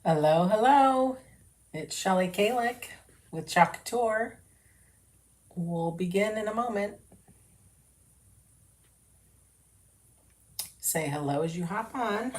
Hello, hello. It's Shelly Kalick with Couture. We'll begin in a moment. Say hello as you hop on.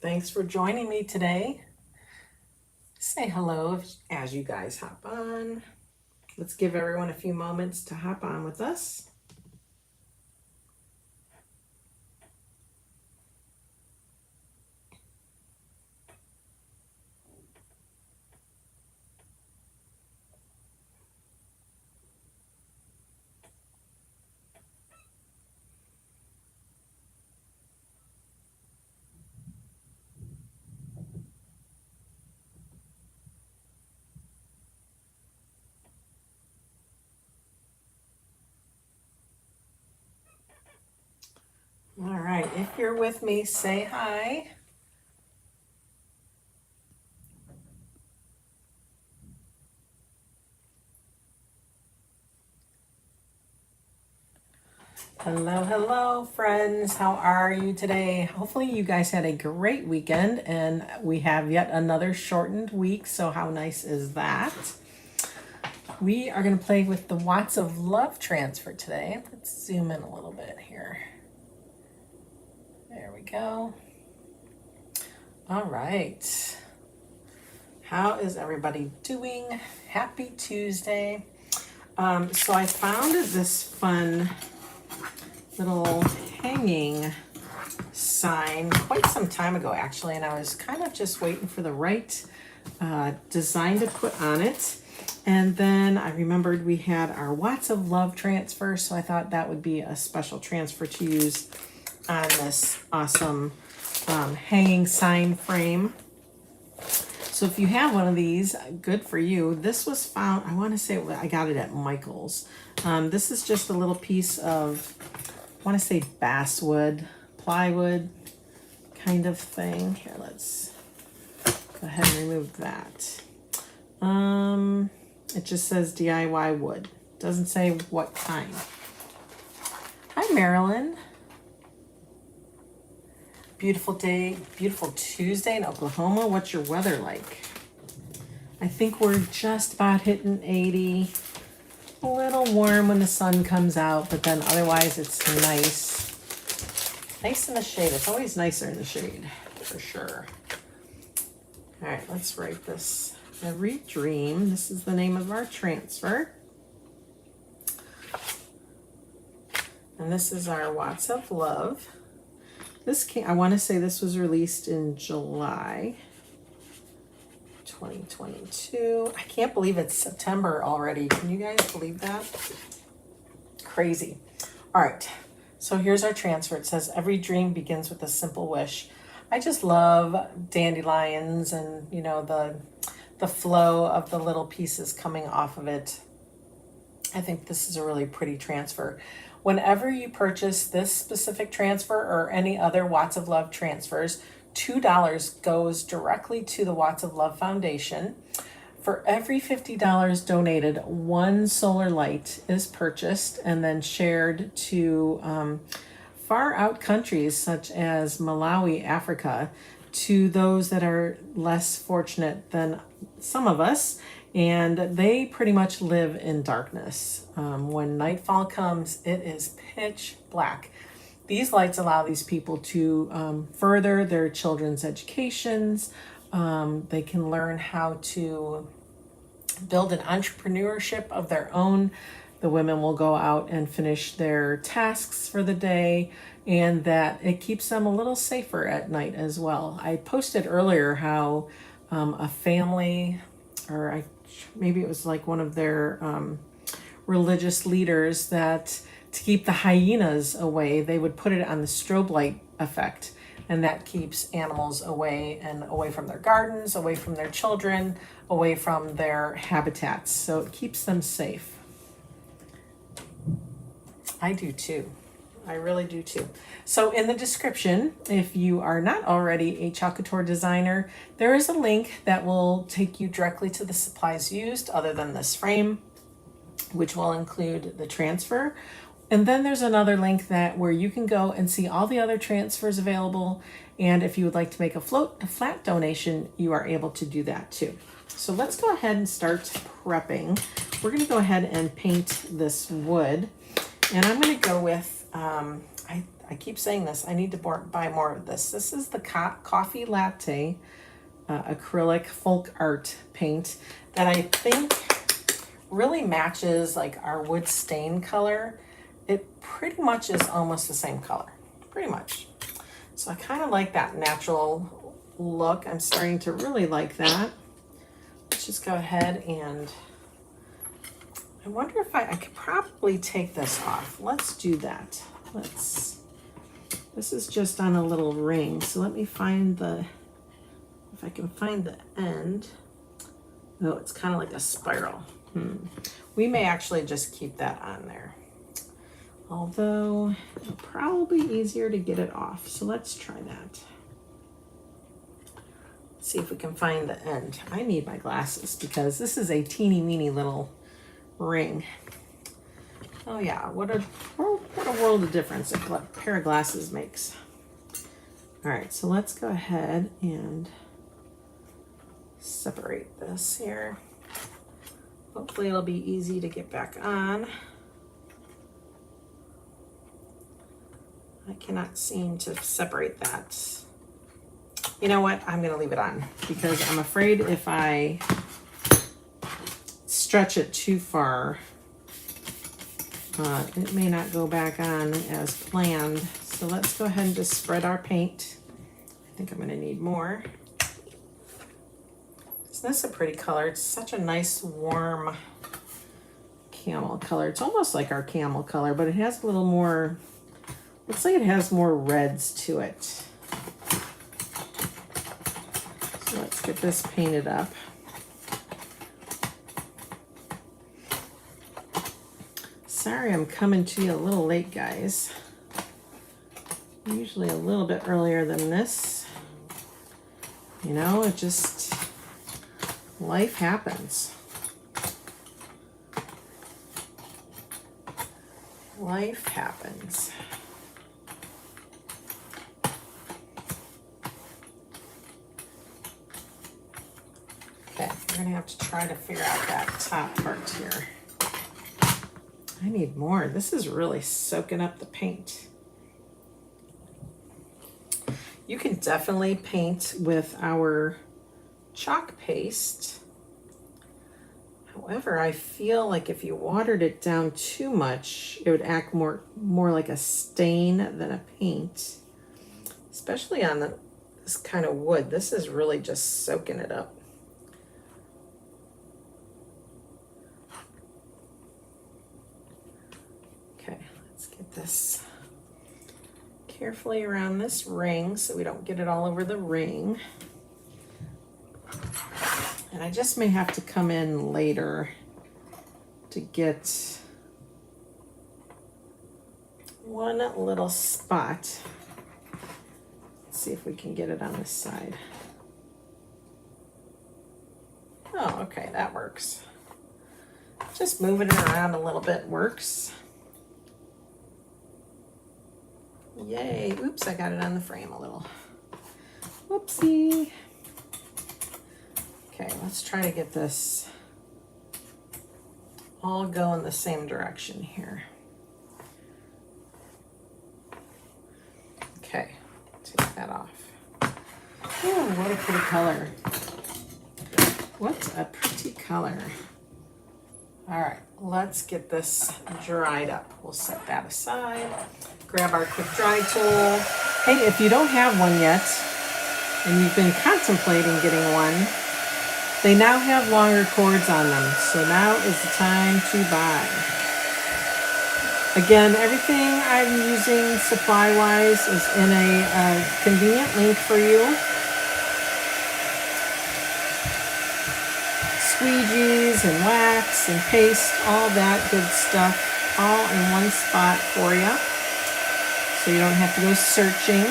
Thanks for joining me today. Say hello as you guys hop on. Let's give everyone a few moments to hop on with us. All right, if you're with me, say hi. Hello, hello, friends. How are you today? Hopefully, you guys had a great weekend, and we have yet another shortened week. So, how nice is that? We are going to play with the Watts of Love transfer today. Let's zoom in a little bit here. There we go. All right. How is everybody doing? Happy Tuesday. So I found this fun little hanging sign quite some time ago, actually, and I was kind of just waiting for the right design to put on it. And then I remembered we had our Watts of Love transfer, so I thought that would be a special transfer to use on this awesome hanging sign frame. So if you have one of these, good for you. This was found, I want to say I got it at Michael's. This is just a little piece of, I want to say basswood, plywood kind of thing. Here, let's go ahead and remove that. It just says DIY wood. Doesn't say what kind. Hi, Marilyn. Beautiful day, beautiful Tuesday in Oklahoma. What's your weather like? I think we're just about hitting 80. A little warm when the sun comes out, but then otherwise it's nice. Nice in the shade. It's always nicer in the shade, for sure. All right, let's write this. Every Dream. This is the name of our transfer. And this is our Watts of Love. This came, I want to say this was released in July 2022. I can't believe it's September already. Can you guys believe that? Crazy. All right. So here's our transfer. It says, every dream begins with a simple wish. I just love dandelions and, you know, the flow of the little pieces coming off of it. I think this is a really pretty transfer. Whenever you purchase this specific transfer or any other Watts of Love transfers, $2 goes directly to the Watts of Love Foundation. For every $50 donated, one solar light is purchased and then shared to far out countries such as Malawi, Africa, to those that are less fortunate than some of us, and they pretty much live in darkness. When nightfall comes, it is pitch black. These lights allow these people to further their children's educations. They can learn how to build an entrepreneurship of their own. The women will go out and finish their tasks for the day, and that it keeps them a little safer at night as well. I posted earlier how a family, or maybe it was like one of their religious leaders that to keep the hyenas away, they would put it on the strobe light effect. And that keeps animals away and away from their gardens, away from their children, away from their habitats. So it keeps them safe. I do too. I really do too. So in the description, if you are not already a chalk couture designer, there is a link that will take you directly to the supplies used other than this frame, which will include the transfer. And then there's another link where you can go and see all the other transfers available. And if you would like to make a flat donation, you are able to do that too. So let's go ahead and start prepping. We're going to go ahead and paint this wood. And I'm going to go with, I keep saying this, I need to buy more of this. This is the Coffee Latte acrylic folk art paint that I think really matches like our wood stain color. It pretty much is almost the same color, pretty much. So I kind of like that natural look. I'm starting to really like that. Let's just go ahead and, I wonder if I could probably take this off. Let's do that. This is just on a little ring. So let me find if I can find the end. Oh, it's kind of like a spiral. We may actually just keep that on there. Although it'll probably be easier to get it off. So let's try that. Let's see if we can find the end. I need my glasses because this is a teeny weeny little ring. Oh yeah, what a world of difference a pair of glasses makes. All right, so let's go ahead and separate this here. Hopefully it'll be easy to get back on. I cannot seem to separate that. You know what? I'm gonna leave it on because I'm afraid if I stretch it too far, it may not go back on as planned. So let's go ahead and just spread our paint. I think I'm gonna need more. Isn't this a pretty color? It's such a nice warm camel color. It's almost like our camel color, but it has a little more, looks like it has more reds to it. So let's get this painted up. Sorry I'm coming to you a little late, guys. Usually a little bit earlier than this. You know, it just, life happens. Life happens. Okay, we're gonna have to try to figure out that top part here. I need more. This is really soaking up the paint. You can definitely paint with our chalk paste. However, I feel like if you watered it down too much, it would act more like a stain than a paint, especially on this kind of wood. This is really just soaking it up. Okay, let's get this carefully around this ring so we don't get it all over the ring. And I just may have to come in later to get one little spot. Let's see if we can get it on this side. Oh, okay, that works. Just moving it around a little bit works. Yay, oops, I got it on the frame a little. Whoopsie. Okay, let's try to get this all go in the same direction here. Okay, take that off. Oh, what a pretty color. What a pretty color. All right, let's get this dried up. We'll set that aside. Grab our quick dry tool. Hey, if you don't have one yet, and you've been contemplating getting one, They now have longer cords on them, so now is the time to buy. Again, everything I'm using supply-wise is in a convenient link for you. Squeegees and wax and paste, all that good stuff, all in one spot for you, so you don't have to go searching.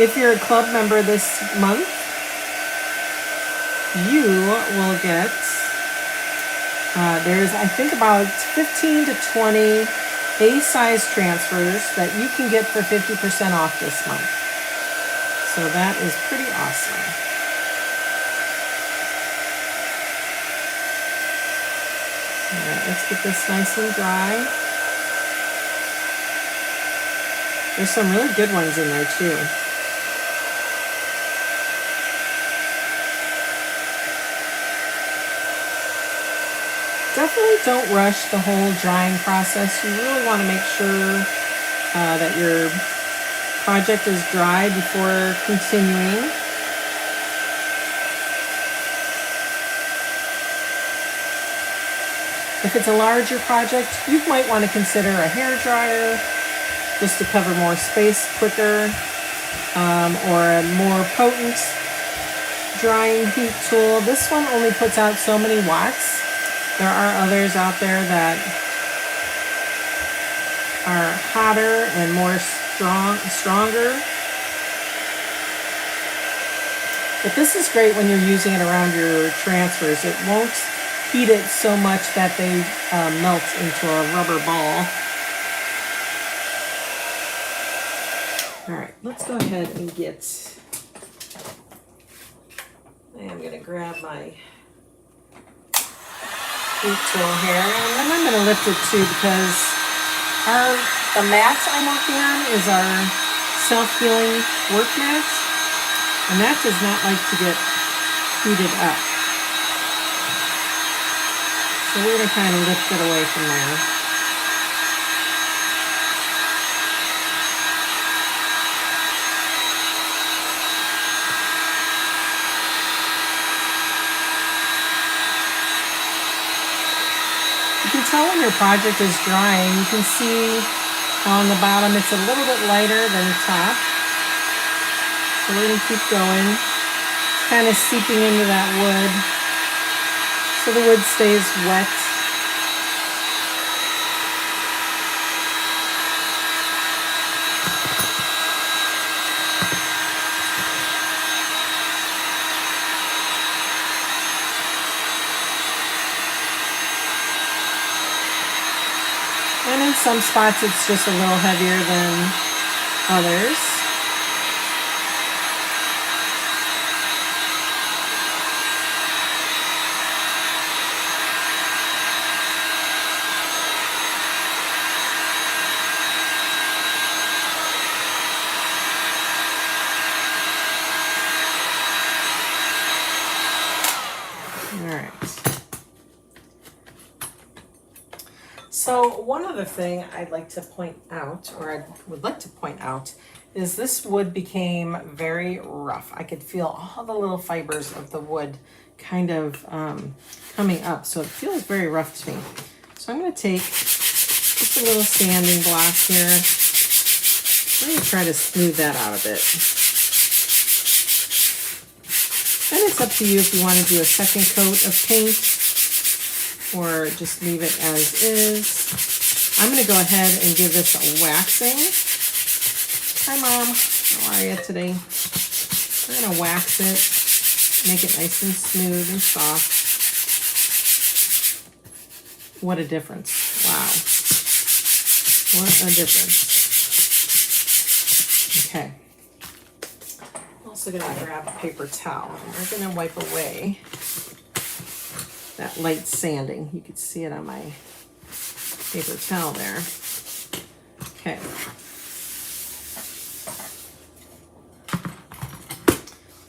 If you're a club member this month, you will get, there's I think about 15 to 20 A-size transfers that you can get for 50% off this month. So that is pretty awesome. All right, let's get this nice and dry. There's some really good ones in there too. Definitely don't rush the whole drying process. You really want to make sure that your project is dry before continuing. If it's a larger project, you might want to consider a hair dryer just to cover more space quicker, or a more potent drying heat tool. This one only puts out so many watts. There are others out there that are hotter and more stronger. But this is great when you're using it around your transfers. It won't heat it so much that they melt into a rubber ball. All right, let's go ahead and get, I'm gonna grab my heat tool here, and then I'm gonna lift it too, because the mat I'm working on is our self-healing work mat, and that does not like to get heated up. So we're gonna kind of lift it away from there. You can tell when your project is drying. You can see on the bottom it's a little bit lighter than the top. So we're going to keep going, kind of seeping into that wood so the wood stays wet. And in some spots it's just a little heavier than others. All right. So one other thing I'd like to point out, or I would like to point out, is this wood became very rough. I could feel all the little fibers of the wood kind of coming up, so it feels very rough to me. So I'm going to take just a little sanding block here. I'm going to try to smooth that out a bit. And it's up to you if you want to do a second coat of paint or just leave it as is. I'm going to go ahead and give this a waxing. Hi, Mom. How are you today? We're going to wax it, make it nice and smooth and soft. What a difference. Wow. What a difference. Okay. I'm also going to grab a paper towel. We're going to wipe away that light sanding. You can see it on my paper towel there. Okay.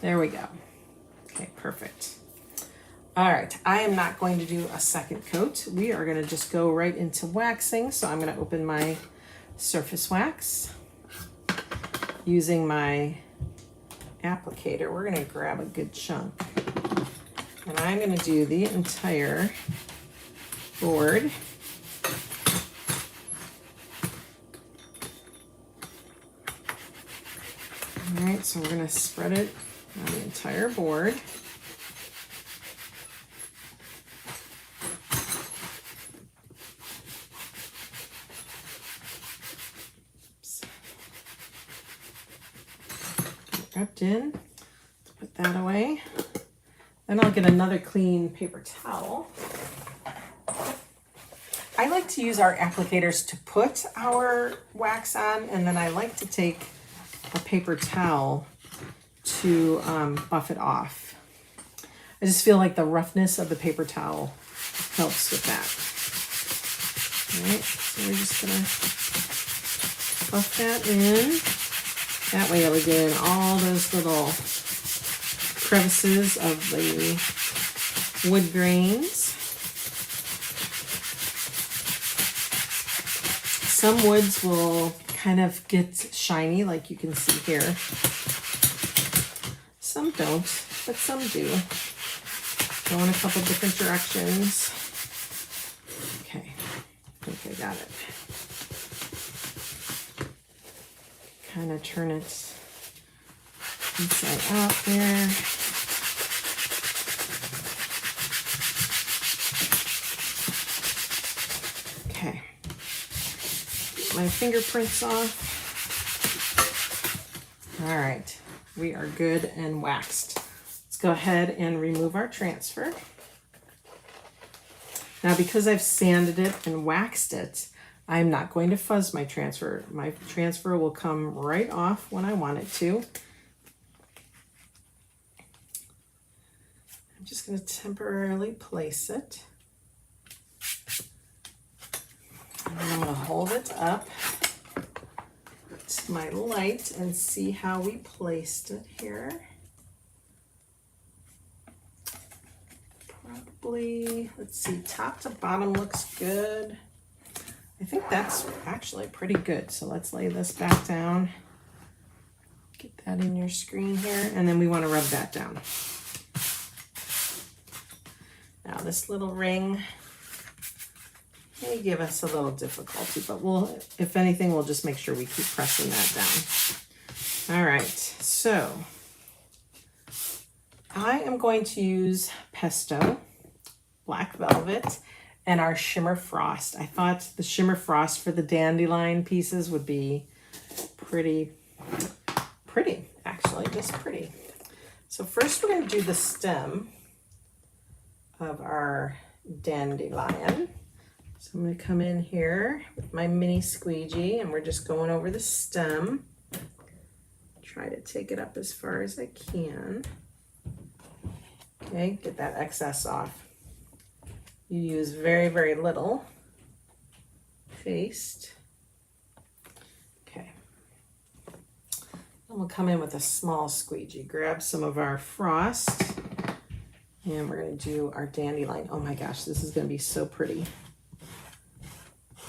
There we go. Okay, perfect. All right, I am not going to do a second coat. We are going to just go right into waxing. So I'm going to open my surface wax using my applicator, we're gonna grab a good chunk. And I'm gonna do the entire board. All right, so we're gonna spread it on the entire board. Wrapped in, put that away. Then I'll get another clean paper towel. I like to use our applicators to put our wax on, and then I like to take a paper towel to buff it off. I just feel like the roughness of the paper towel helps with that. All right, so we're just gonna buff that in. That way it'll get in all those little crevices of the wood grains. Some woods will kind of get shiny, like you can see here. Some don't, but some do. Go in a couple different directions. Okay, I think I got it. Kind of turn it inside out there. Okay, get my fingerprints off. All right, we are good and waxed. Let's go ahead and remove our transfer. Now, because I've sanded it and waxed it, I'm not going to fuzz my transfer. My transfer will come right off when I want it to. I'm just going to temporarily place it. And then I'm going to hold it up to my light and see how we placed it here. Probably, let's see, top to bottom looks good. I think that's actually pretty good. So let's lay this back down. Get that in your screen here. And then we want to rub that down. Now this little ring may give us a little difficulty, but we'll, if anything, we'll just make sure we keep pressing that down. All right, so I am going to use Pesto, Black Velvet, and our Shimmer Frost. I thought the Shimmer Frost for the dandelion pieces would be pretty, actually, just pretty. So first we're gonna do the stem of our dandelion. So I'm gonna come in here with my mini squeegee and we're just going over the stem. Try to take it up as far as I can. Okay, get that excess off. You use very, very little paste. Okay. And we'll come in with a small squeegee. Grab some of our frost and we're going to do our dandelion. Oh my gosh, this is going to be so pretty.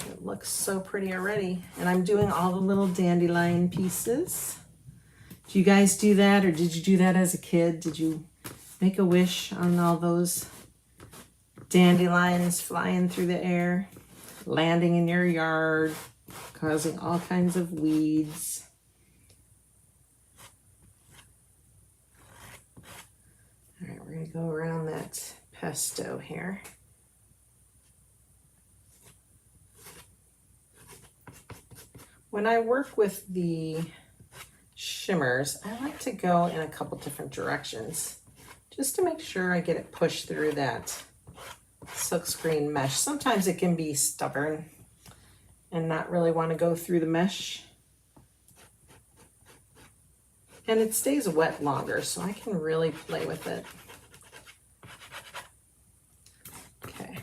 It looks so pretty already. And I'm doing all the little dandelion pieces. Do you guys do that, or did you do that as a kid? Did you make a wish on all those dandelions flying through the air, landing in your yard, causing all kinds of weeds? All right, we're going to go around that pesto here. When I work with the shimmers, I like to go in a couple different directions just to make sure I get it pushed through that silkscreen mesh. Sometimes it can be stubborn and not really want to go through the mesh. And it stays wet longer, so I can really play with it. Okay.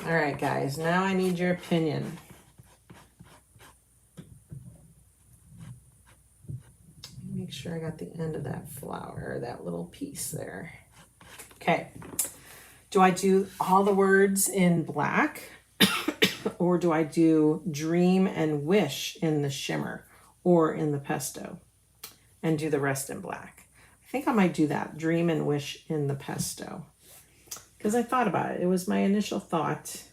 All right, guys, now I need your opinion. Make sure I got the end of that flower, that little piece there. Okay. Do I do all the words in black or do I do dream and wish in the shimmer or in the pesto? and do the rest in black. I think I might do that, dream and wish in the pesto. Because I thought about it. It was my initial thought.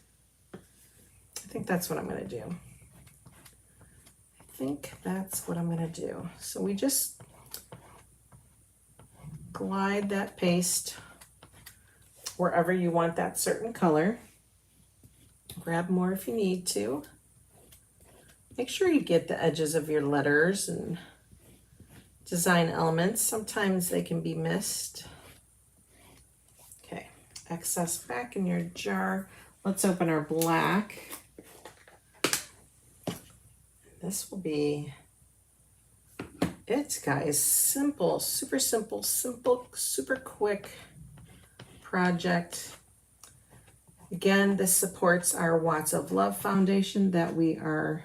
I think that's what I'm going to do. I think that's what I'm going to do. So we just glide that paste wherever you want that certain color. Grab more if you need to. Make sure you get the edges of your letters and design elements. Sometimes they can be missed. Okay, excess back in your jar. Let's open our black. This will be it, guys. Simple, super simple, super quick project. Again, this supports our Watts of Love Foundation that we are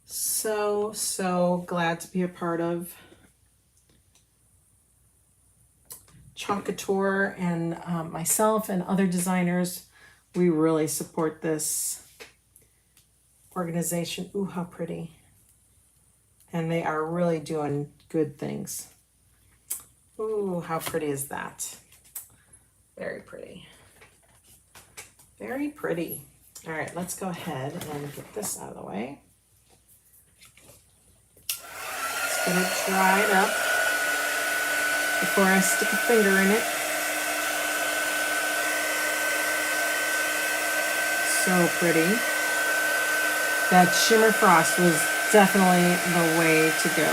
so glad to be a part of. Couture and myself and other designers, we really support this organization. Ooh, how pretty. And they are really doing good things. Ooh, how pretty is that? Very pretty. Very pretty. All right, let's go ahead and get this out of the way. Just gonna dry it up before I stick a finger in it. So pretty. That shimmer frost was definitely the way to go.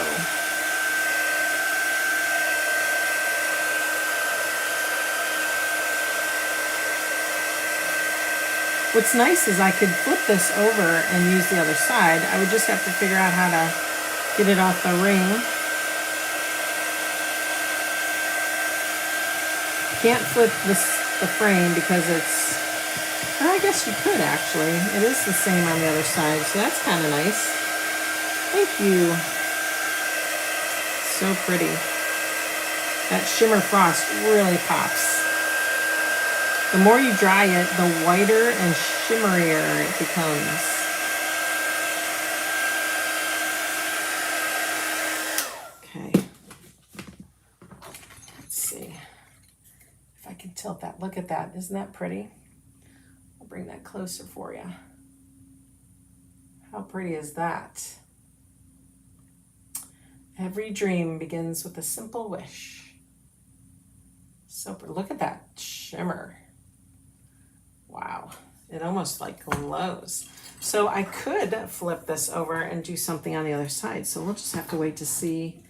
What's nice is I could flip this over and use the other side. I would just have to figure out how to get it off the ring. Can't flip the frame because it's, or I guess you could actually. It is the same on the other side, so that's kind of nice. Thank you. So pretty. That shimmer frost really pops. The more you dry it, the whiter and shimmerier it becomes. Okay. Let's see if I can tilt that. Look at that. Isn't that pretty? I'll bring that closer for you. How pretty is that? Every dream begins with a simple wish. So look at that shimmer. Wow, it almost like glows. So I could flip this over and do something on the other side. So we'll just have to wait to see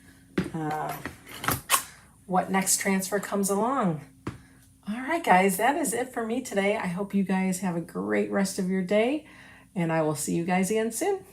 what next transfer comes along. All right, guys, that is it for me today. I hope you guys have a great rest of your day, and I will see you guys again soon.